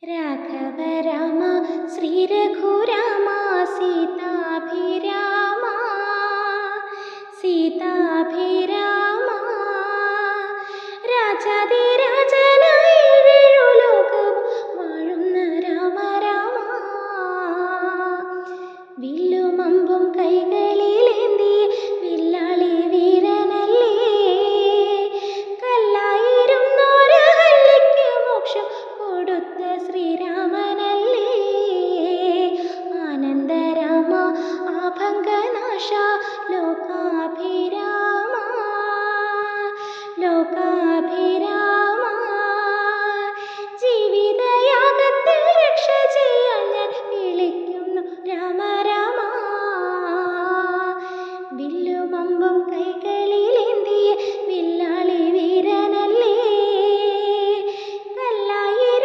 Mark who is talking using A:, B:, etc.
A: രാഘവ രാമ ശ്രീരഘുരാമ സീതാഭിരാമ സീതാഭിരാമ രാജാതിരാജനായി ഏഴുലോകവും വാഴുന്ന രാമ രാമ വില്ലും അമ്പും കൈകളിലേന്തി വില്ലാളി വീരനല്ലേ കല്ലായിരുന്നൊരു ഹല്ലിക്ക് മോക്ഷം കൊടുത്ത ശ്രീരാമനല്ലേ ആനന്ദരാമ ആഭംഗനാശ ലോകാഭിരാമ